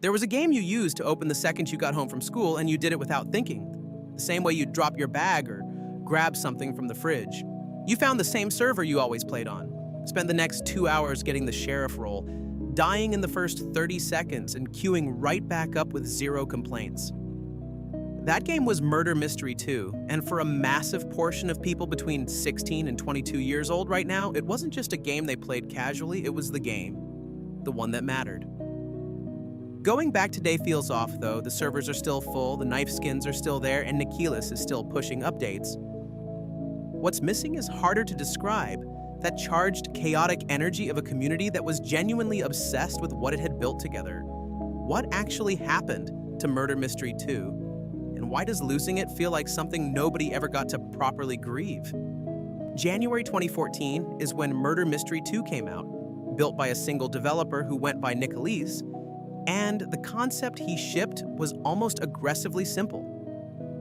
There was a game you used to open the second you got home from school, and you did it without thinking. The same way you'd drop your bag or grab something from the fridge. You found the same server you always played on, spent the next 2 hours getting the sheriff role, dying in the first 30 seconds and queuing right back up with 0 complaints. That game was Murder Mystery 2, and for a massive portion of people between 16 and 22 years old right now, it wasn't just a game they played casually, it was the game. The one that mattered. Going back today feels off, though. The servers are still full, the knife skins are still there, and Nikilis is still pushing updates. What's missing is harder to describe. That charged, chaotic energy of a community that was genuinely obsessed with what it had built together. What actually happened to Murder Mystery 2? And why does losing it feel like something nobody ever got to properly grieve? January 2014 is when Murder Mystery 2 came out, built by a single developer who went by Nikilis, and the concept he shipped was almost aggressively simple.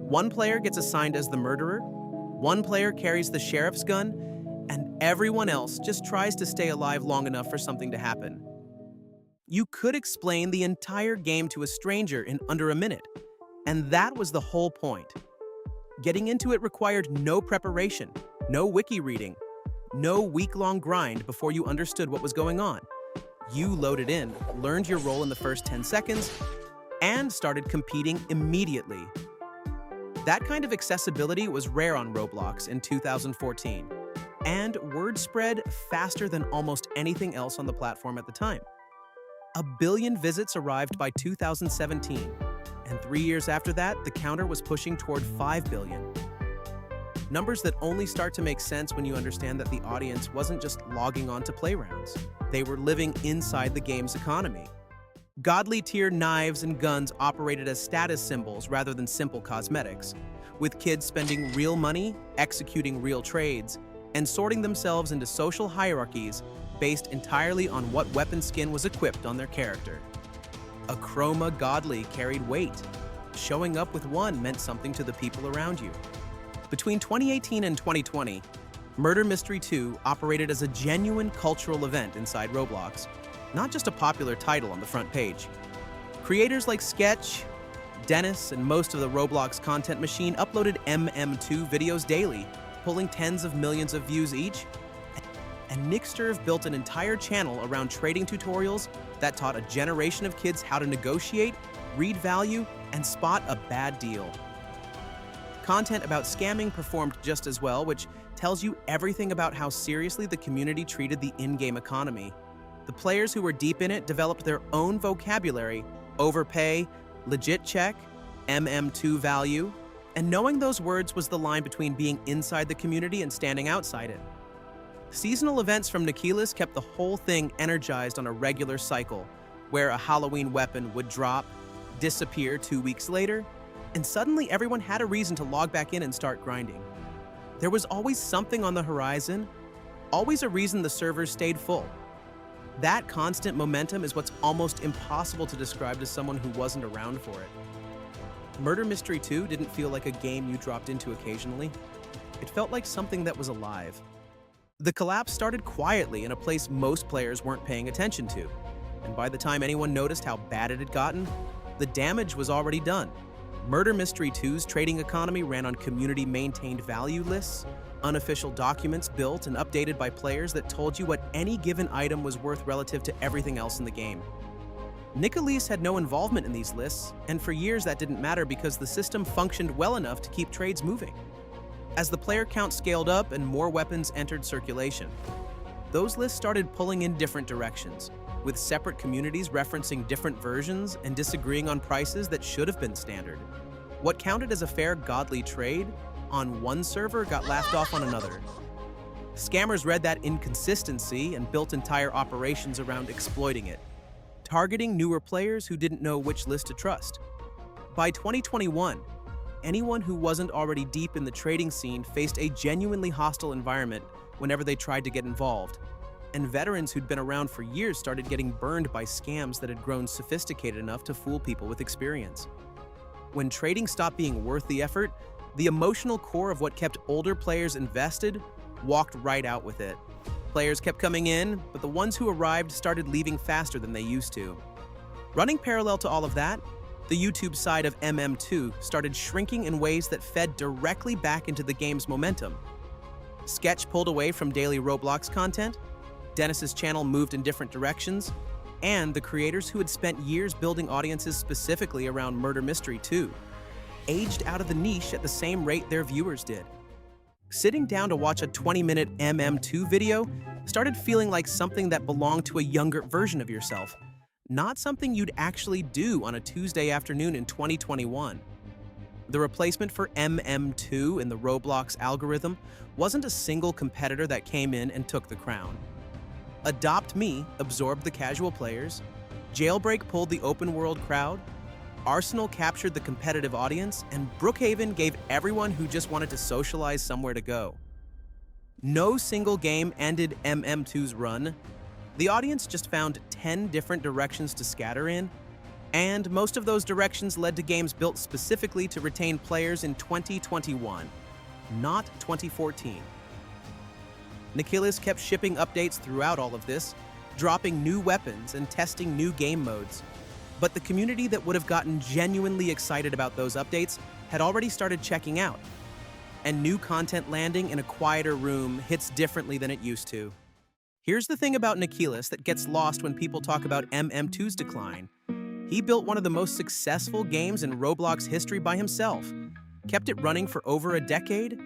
One player gets assigned as the murderer, one player carries the sheriff's gun, and everyone else just tries to stay alive long enough for something to happen. You could explain the entire game to a stranger in under a minute, and that was the whole point. Getting into it required no preparation, no wiki reading, no week-long grind before you understood what was going on. You loaded in, learned your role in the first 10 seconds, and started competing immediately. That kind of accessibility was rare on Roblox in 2014, and word spread faster than almost anything else on the platform at the time. 1 billion visits arrived by 2017, and 3 years after that, the counter was pushing toward 5 billion. Numbers that only start to make sense when you understand that the audience wasn't just logging on to playgrounds. They were living inside the game's economy. Godly tier knives and guns operated as status symbols rather than simple cosmetics, with kids spending real money, executing real trades, and sorting themselves into social hierarchies based entirely on what weapon skin was equipped on their character. A chroma godly carried weight. Showing up with one meant something to the people around you. Between 2018 and 2020, Murder Mystery 2 operated as a genuine cultural event inside Roblox, not just a popular title on the front page. Creators like Sketch, Dennis, and most of the Roblox content machine uploaded MM2 videos daily, pulling tens of millions of views each. And Nixterve built an entire channel around trading tutorials that taught a generation of kids how to negotiate, read value, and spot a bad deal. Content about scamming performed just as well, which tells you everything about how seriously the community treated the in-game economy. The players who were deep in it developed their own vocabulary: overpay, legit check, MM2 value, and knowing those words was the line between being inside the community and standing outside it. Seasonal events from Nikilis kept the whole thing energized on a regular cycle, where a Halloween weapon would drop, disappear 2 weeks later, and suddenly everyone had a reason to log back in and start grinding. There was always something on the horizon, always a reason the servers stayed full. That constant momentum is what's almost impossible to describe to someone who wasn't around for it. Murder Mystery 2 didn't feel like a game you dropped into occasionally. It felt like something that was alive. The collapse started quietly in a place most players weren't paying attention to, and by the time anyone noticed how bad it had gotten, the damage was already done. Murder Mystery 2's trading economy ran on community-maintained value lists, unofficial documents built and updated by players that told you what any given item was worth relative to everything else in the game. Nikilis had no involvement in these lists, and for years that didn't matter because the system functioned well enough to keep trades moving. As the player count scaled up and more weapons entered circulation, those lists started pulling in different directions, with separate communities referencing different versions and disagreeing on prices that should have been standard. What counted as a fair, godly trade on one server got laughed off on another. Scammers read that inconsistency and built entire operations around exploiting it, targeting newer players who didn't know which list to trust. By 2021, anyone who wasn't already deep in the trading scene faced a genuinely hostile environment whenever they tried to get involved, and veterans who'd been around for years started getting burned by scams that had grown sophisticated enough to fool people with experience. When trading stopped being worth the effort, the emotional core of what kept older players invested walked right out with it. Players kept coming in, but the ones who arrived started leaving faster than they used to. Running parallel to all of that, the YouTube side of MM2 started shrinking in ways that fed directly back into the game's momentum. Sketch pulled away from daily Roblox content, Dennis's channel moved in different directions, and the creators who had spent years building audiences specifically around Murder Mystery 2 aged out of the niche at the same rate their viewers did. Sitting down to watch a 20-minute MM2 video started feeling like something that belonged to a younger version of yourself, not something you'd actually do on a Tuesday afternoon in 2021. The replacement for MM2 in the Roblox algorithm wasn't a single competitor that came in and took the crown. Adopt Me absorbed the casual players, Jailbreak pulled the open-world crowd, Arsenal captured the competitive audience, and Brookhaven gave everyone who just wanted to socialize somewhere to go. No single game ended MM2's run. The audience just found 10 different directions to scatter in, and most of those directions led to games built specifically to retain players in 2021, not 2014. Nikilis kept shipping updates throughout all of this, dropping new weapons and testing new game modes. But the community that would have gotten genuinely excited about those updates had already started checking out. And new content landing in a quieter room hits differently than it used to. Here's the thing about Nikilis that gets lost when people talk about MM2's decline. He built one of the most successful games in Roblox history by himself, kept it running for over a decade,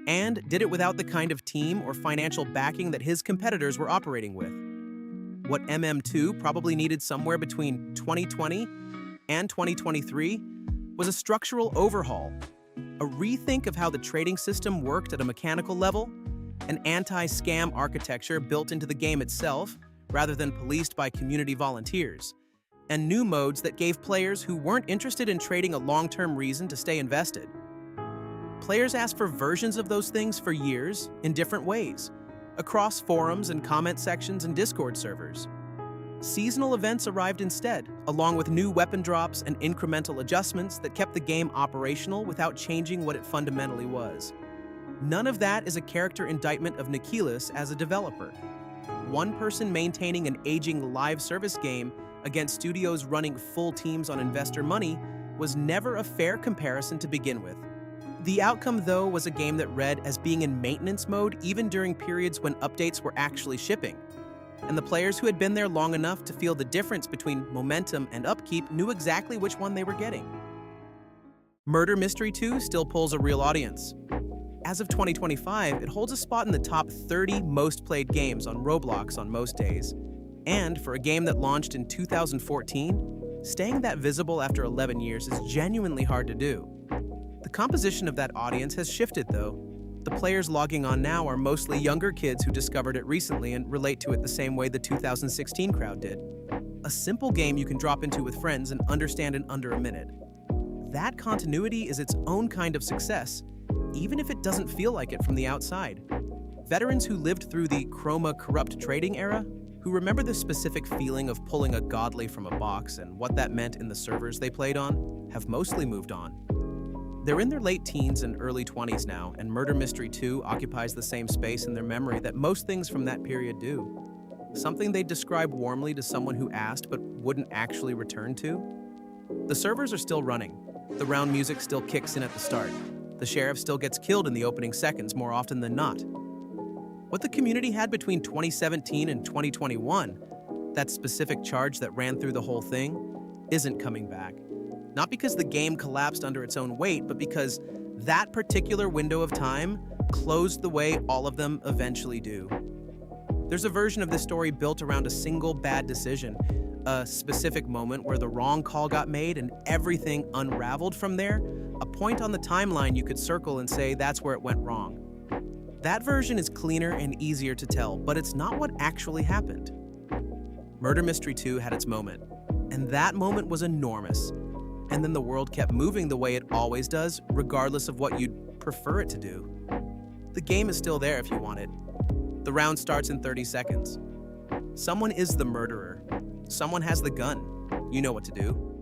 and did it without the kind of team or financial backing that his competitors were operating with. What MM2 probably needed somewhere between 2020 and 2023 was a structural overhaul, a rethink of how the trading system worked at a mechanical level, an anti-scam architecture built into the game itself rather than policed by community volunteers, and new modes that gave players who weren't interested in trading a long-term reason to stay invested. Players asked for versions of those things for years in different ways, across forums and comment sections and Discord servers. Seasonal events arrived instead, along with new weapon drops and incremental adjustments that kept the game operational without changing what it fundamentally was. None of that is a character indictment of Nikilis as a developer. One person maintaining an aging live service game against studios running full teams on investor money was never a fair comparison to begin with. The outcome, though, was a game that read as being in maintenance mode even during periods when updates were actually shipping. And the players who had been there long enough to feel the difference between momentum and upkeep knew exactly which one they were getting. Murder Mystery 2 still pulls a real audience. As of 2025, it holds a spot in the top 30 most played games on Roblox on most days. And for a game that launched in 2014, staying that visible after 11 years is genuinely hard to do. The composition of that audience has shifted, though. The players logging on now are mostly younger kids who discovered it recently and relate to it the same way the 2016 crowd did. A simple game you can drop into with friends and understand in under a minute. That continuity is its own kind of success, even if it doesn't feel like it from the outside. Veterans who lived through the Chroma corrupt trading era, who remember the specific feeling of pulling a godly from a box and what that meant in the servers they played on, have mostly moved on. They're in their late teens and early 20s now, and Murder Mystery 2 occupies the same space in their memory that most things from that period do. Something they'd describe warmly to someone who asked but wouldn't actually return to. The servers are still running. The round music still kicks in at the start. The sheriff still gets killed in the opening seconds more often than not. What the community had between 2017 and 2021, that specific charge that ran through the whole thing, isn't coming back. Not because the game collapsed under its own weight, but because that particular window of time closed the way all of them eventually do. There's a version of this story built around a single bad decision, a specific moment where the wrong call got made and everything unraveled from there, a point on the timeline you could circle and say that's where it went wrong. That version is cleaner and easier to tell, but it's not what actually happened. Murder Mystery 2 had its moment, and that moment was enormous. And then the world kept moving the way it always does, regardless of what you'd prefer it to do. The game is still there if you want it. The round starts in 30 seconds. Someone is the murderer. Someone has the gun. You know what to do.